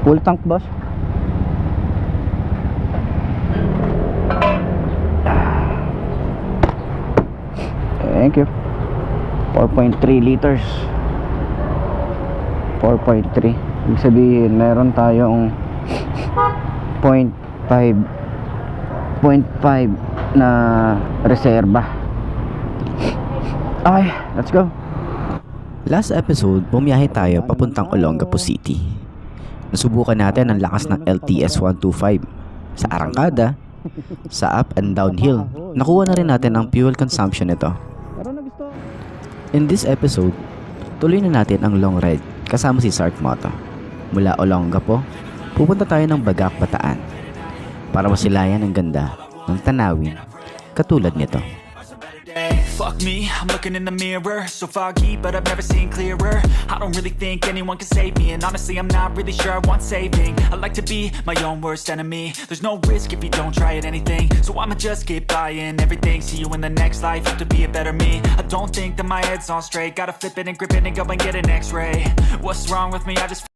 Full tank, boss. Thank you. 4.3 liters. 4.3. Ibig sabihin, meron tayong 0.5 na reserba. Okay, let's go. Last episode, bumiyahe tayo papuntang Olongapo City. Nasubukan natin ang lakas ng LTS 125 sa arangkada, sa up and downhill. Nakuha na rin natin ang fuel consumption nito. In this episode, tuloy na natin ang long ride kasama si Sark Moto. Mula Olongapo, pupunta tayo ng Bagak, Bataan para masilayan ang ganda ng tanawin katulad nito. Fuck me, I'm looking in the mirror, so foggy, but I've never seen clearer. I don't really think anyone can save me, and honestly I'm not really sure I want saving. I like to be my own worst enemy. There's no risk if you don't try at anything, so I'ma just keep buying everything. See you in the next life, have to be a better me. I don't think that my head's on straight, gotta flip it and grip it and go and get an x-ray. What's wrong with me? I just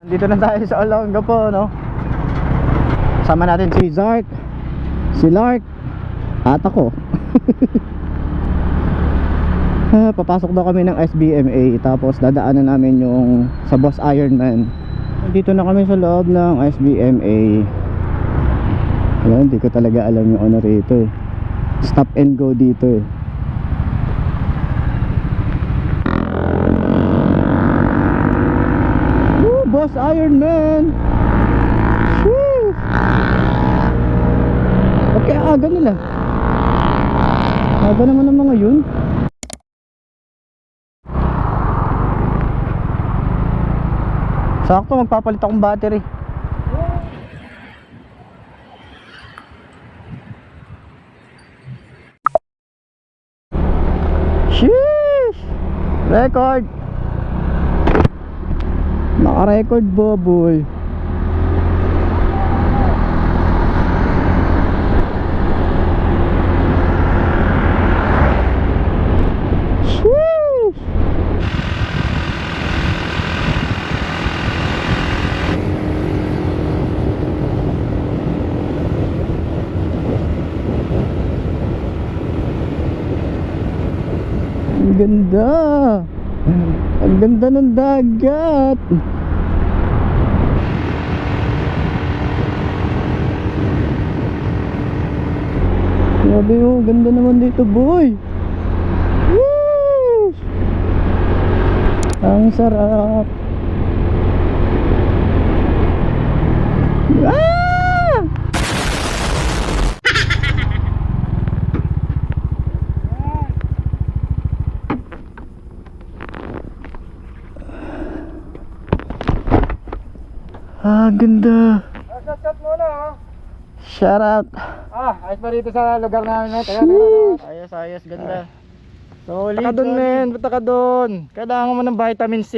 Dito na tayo sa Olongapo, no? Sama natin si Zark, si Lark, at ako. Papasok daw kami ng SBMA, tapos dadaanan namin yung sa Boss Ironman. Dito na kami sa loob ng SBMA. Hindi ko talaga alam yung ano rito eh. Stop and go dito eh. Boss Ironman. Woo! Okay, aga nila. Aga naman ang mga yun. Sakto, magpapalit akong battery. Sheesh! Record! Naka-record, boboy. Sheesh! Ang ganda. Ang ganda ng dagat. Grabe oh, ganda naman dito, boy. Woo! Ang sarap. Ah! Ganda. Shot muna oh. Shout out. Ayos ba dito sa lugar namin no? Ayos, ayos, ganda. Solid. Punta ka dun men, punta ka dun. Kailangan mo ng vitamin C.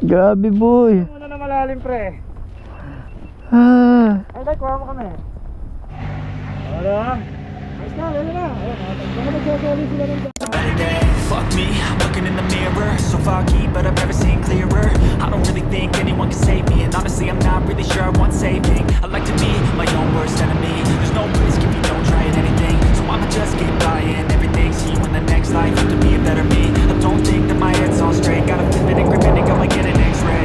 Grabe, boy. Muna na malalim pre. Ay, kuha mo kami. Ano? Ayos na, ayun na. Baka magsasali sila ng fuck me, I'm looking in the mirror, so foggy, but I've never seen clearer. I don't really think anyone can save me, and honestly I'm not really sure I want saving. I like to be my own worst enemy. There's no risk if you don't try at anything, so I'ma just keep buying everything. See you in the next life, have to be a better me. I don't think that my head's on straight, gotta flip it and grip it and go and get an x-ray.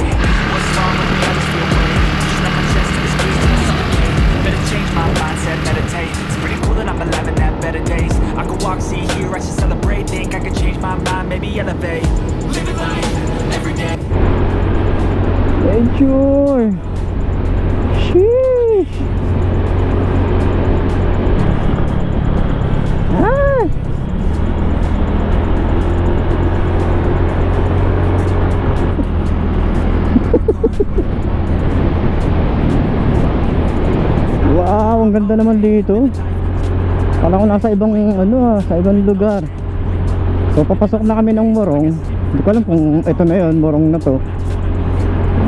What's wrong with me? I just feel great. Pushing up my chest to the streets to suffocate. Better change my mindset, meditate. It's pretty cool that I'm alive and have better days. I could walk, see, hear, I should celebrate. Think I could change my mind, maybe elevate. Living life every day. Enjoy. Sheesh. Wow, ang ganda naman dito. Kala ko nasa ibang sa ibang lugar. So papasok na kami ng Morong. Hindi ko alam kung ito na yun, Morong na to.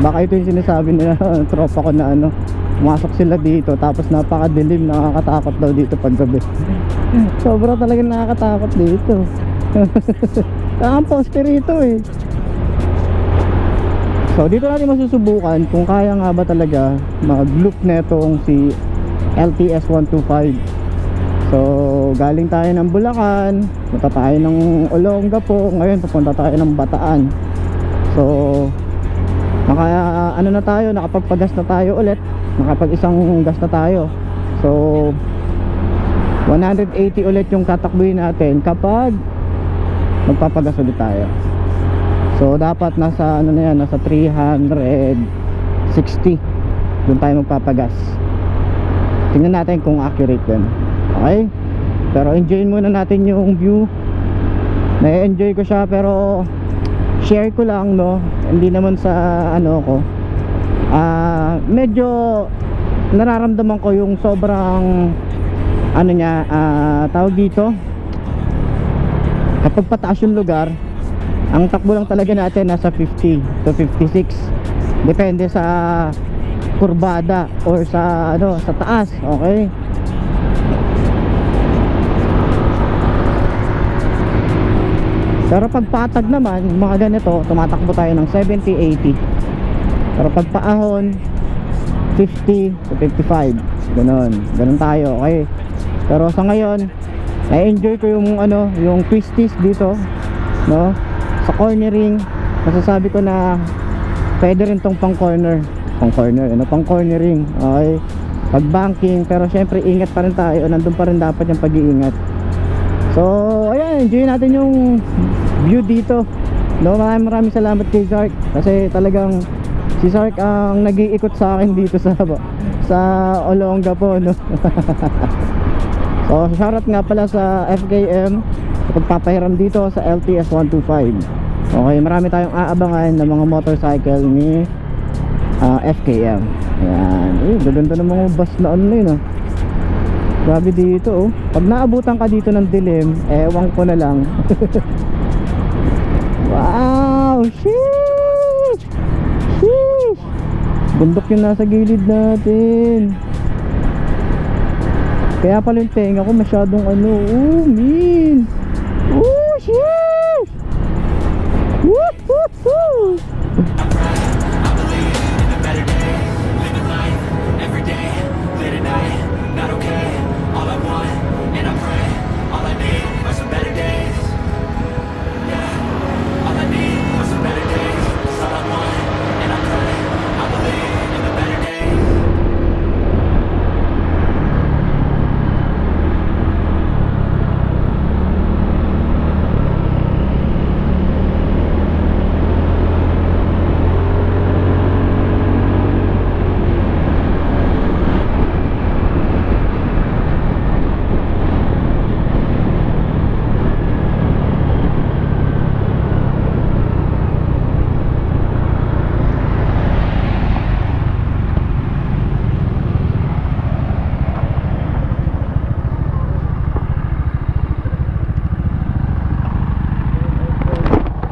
Baka ito yung sinasabi nila ng tropa ko na ano, pumasok sila dito tapos napakadilim, nakakatakot daw dito pag gabi. Sobra talaga nakakatakot dito. Ang poste rito eh. So dito natin masusubukan kung kaya nga ba talaga mag-loop netong si LTS 125. So galing tayo ng Bulacan, punta tayo ng Olongapo, ngayon pupunta tayo ng Bataan. So ano na tayo, nakapagpagas na tayo ulit, nakapag-isang gas na tayo. So 180 ulit yung tatakbuhin natin kapag magpapagas ulit tayo. So dapat nasa ano na yan, nasa 360 doon tayo magpapagas. Tingnan natin kung accurate din. Okay? Pero enjoyin muna natin yung view. Na-enjoy ko siya pero share ko lang, no. Hindi naman sa ano ko. Medyo nararamdaman ko yung sobrang ano niya, tawag dito, kapag pataas yung lugar, ang takbo lang talaga natin nasa 50 to 56, depende sa kurbada or sa ano, sa taas. Okay, pero pag patag naman, mga ganito, tumatakbo tayo ng 70-80. Pero pag paahon, 50 to 55, ganon tayo. Okay, pero sa ngayon na-enjoy ko yung ano, yung twisties dito, no, sa cornering. Masasabi ko na pwede rin tong pang cornering. Okay, pag banking, pero syempre ingat pa rin tayo, nandun pa rin dapat yung pag-iingat. So ayan, enjoy natin yung view dito, no. Maraming salamat kay Zark, kasi talagang si Zark ang nag-iikot sa akin dito sa Olongapo, no. So shoutout nga pala sa FKM sa pagpapahiram dito sa LTS 125. Okay, marami tayong aabangan ng mga motorcycle ni FKM. Ayan, gaganda ng mga bus na ano yun, grabe dito, pag naabutan ka dito ng dilim, ewan ko na lang. Wow, sheesh, sheesh, bundok yung nasa gilid natin. Kaya pala yung tenga ko masyadong ano, min, sheesh, woo.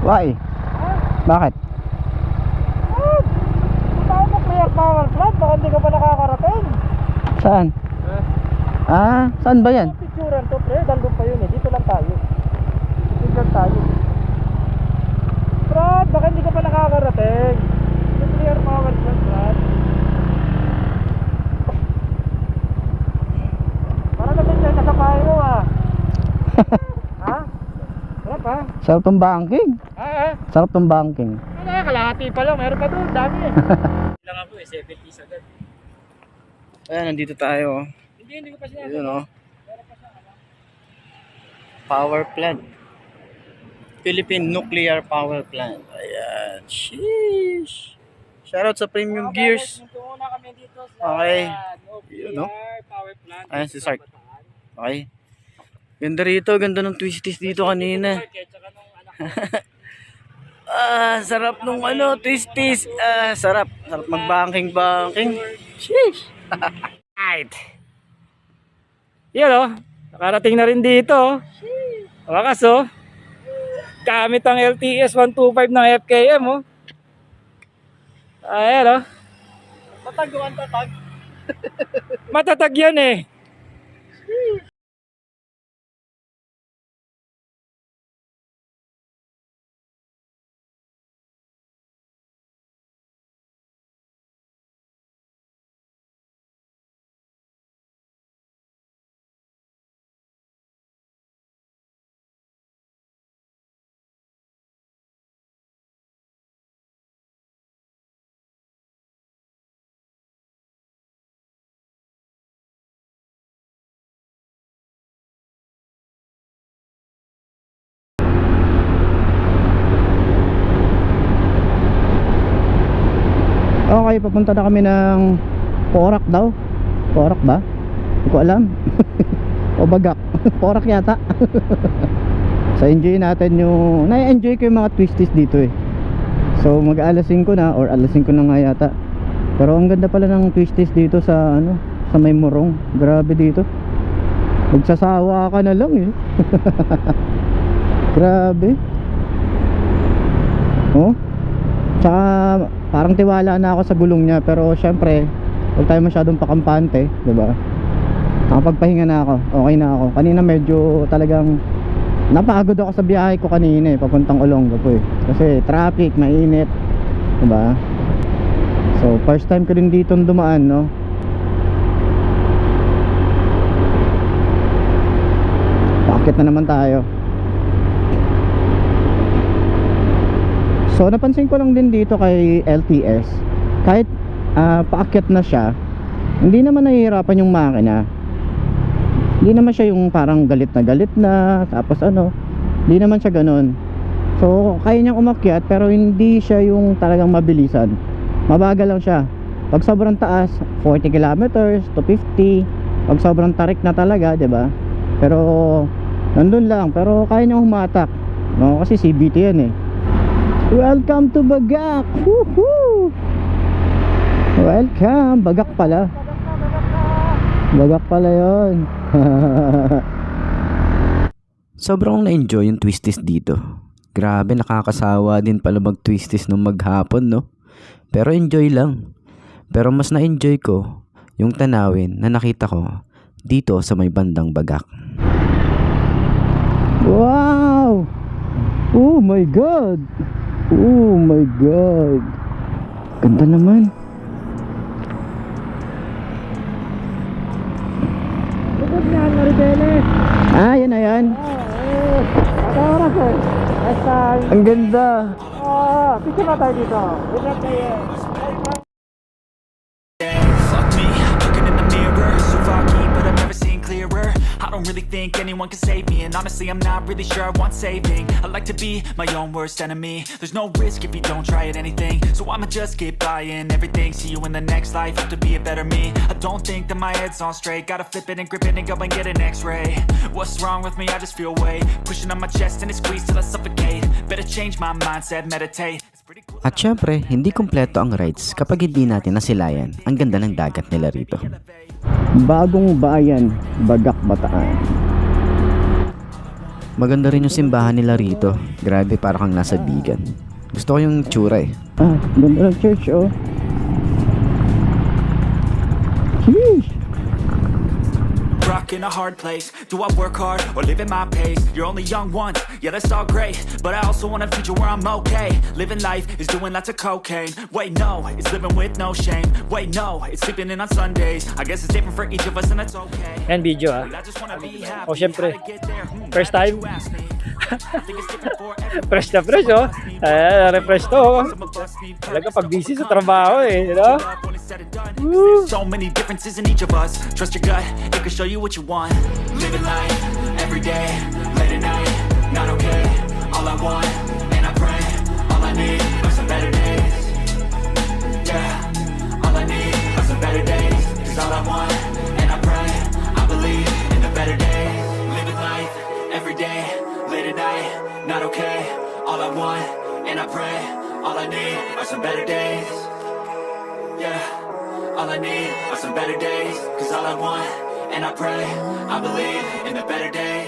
Why? Bakit? Tayo na clear power plant, baka hindi ka pa nakakarating. Saan? Saan ba yan? Picturean to, pre, dandun pa yun eh. Dito lang tayo. Dito lang tayo. Brad, baka hindi ka pa nakakarating. Clear power plant, Brad. Para naman dyan, nakapay mo ha? Sarap ha? Sarap ng banking. Sarap ng banking. Kalahati pa lang, meron pa doon, dami eh. Lang ako eh, 70s agad. Ayan, nandito tayo. Hindi ko pa sinasabi. Yun, no? Power plant. Philippine Nuclear Power Plant. Ayan. Sheesh. Shoutout sa Premium Gears. Muna kami dito sa Okay. Nuclear No? Power Plant. Ayan si Sark. Okay. Ganda rito. Ganda ng twisties dito kanina. Sarap nung ano, twisties. Sarap. Sarap mag-banking. Sheesh. Right. Yan o. Nakarating na rin dito. Wakas o. Gamit ang LTS 125 ng FKM o. Ayan, oh. Tatag. Matatag yan eh. Okay, papunta na kami ng Porac daw. Porac ba? Hindi ko alam. O Bagak. Porac yata. So enjoy natin yung na-enjoy ko yung mga twisties dito eh. So mag-alas 5 na or alas 5 na nga yata. Pero ang ganda pala ng twisties dito sa ano, sa May Morong. Grabe dito. Magsasawa ka na lang eh. Grabe. Oh. Tsaka parang tiwala na ako sa gulong niya, pero syempre huwag tayo masyadong pakampante, diba? Nakapagpahinga na ako, okay na ako. Kanina medyo talagang napagod ako sa biyahe ko kanina eh, papuntang Olongapo eh. Kasi traffic, mainit, diba? So first time ko din dito dumaan, no? Paakit na naman tayo. So napansin ko lang din dito kay LTS, kahit paakyat na siya, hindi naman nahihirapan yung makina. Hindi naman siya yung parang galit na tapos ano, hindi naman siya ganun. So kaya niyang umakyat, pero hindi siya yung talagang mabilisan. Mabagal lang siya. Pag sobrang taas, 40 kilometers to 50. Pag sobrang tarik na talaga, 'di ba? Pero nandun lang, pero kaya niyang humatak, no? Kasi CBT yan eh. Welcome to Bagak. Woohoo! Welcome. Bagak pala. Bagak pala yun. Sobrang na-enjoy yung twisties dito. Grabe, nakakasawa din pala mag-twisties nung maghapon, no? Pero enjoy lang. Pero mas na-enjoy ko yung tanawin na nakita ko dito sa may bandang Bagak. Wow! Oh my God! Oh my God! Ganda naman. Lugod niyan, Maribeles. Ah, yan na yan. Ada oras eh. Next time. Ang ganda. Picture na tayo dito. Ingat kayo. Fuck me, looking in the mirror, so foggy, but I've never seen clearer. I don't really think anyone can save me, and honestly I'm not really sure I want saving. I like to be my own worst enemy. There's no risk if you don't try at anything, so I'ma just keep buying everything. See you in the next life, hope to be a better me. I don't think that my head's on straight, gotta flip it and grip it and go and get an x-ray. What's wrong with me? I just feel weight pushing on my chest and it squeezes till I suffocate. Better change my mindset, meditate. It's pretty cool. At syempre, hindi kumpleto ang rides kapag hindi natin nasilayan ang ganda ng dagat nila rito. Bagong Bayan, Bagak, Bataan. Maganda rin yung simbahan nila rito. Grabe, para kang nasa Bigan. Gusto ko yung tsura eh. Ah, ganda ng church, oh. Sheesh. Rock in a hard place. Do I work hard or live at my pace? You're only young once, yeah, that's all great, but I also want a future where I'm okay. Living life is doing lots of cocaine. Wait, no, it's living with no shame. Wait, no, it's sleeping in on Sundays. I guess it's different for each of us and that's okay. Yan video ha. But I just wanna be happy. Oh, syempre. How to get there? First time. You ask me. I think it's different for everyone. Fresh na fresh oh. Refresh to oh. Some of us need Talaga pag busy sa trabaho eh, you know? when it's said and done. There's so many differences in each of us. Trust your gut, it can show you what you want. Living life, every day, late at night, not okay. All I want, and I pray, all I need are some better days. Yeah, all I need are some better days. Cause all I want, and I pray, I believe in the better days. Living life, every day, late at night, not okay. All I want, and I pray, all I need are some better days. Yeah, all I need are some better days. Cause all I want, and I pray, I believe in the better days.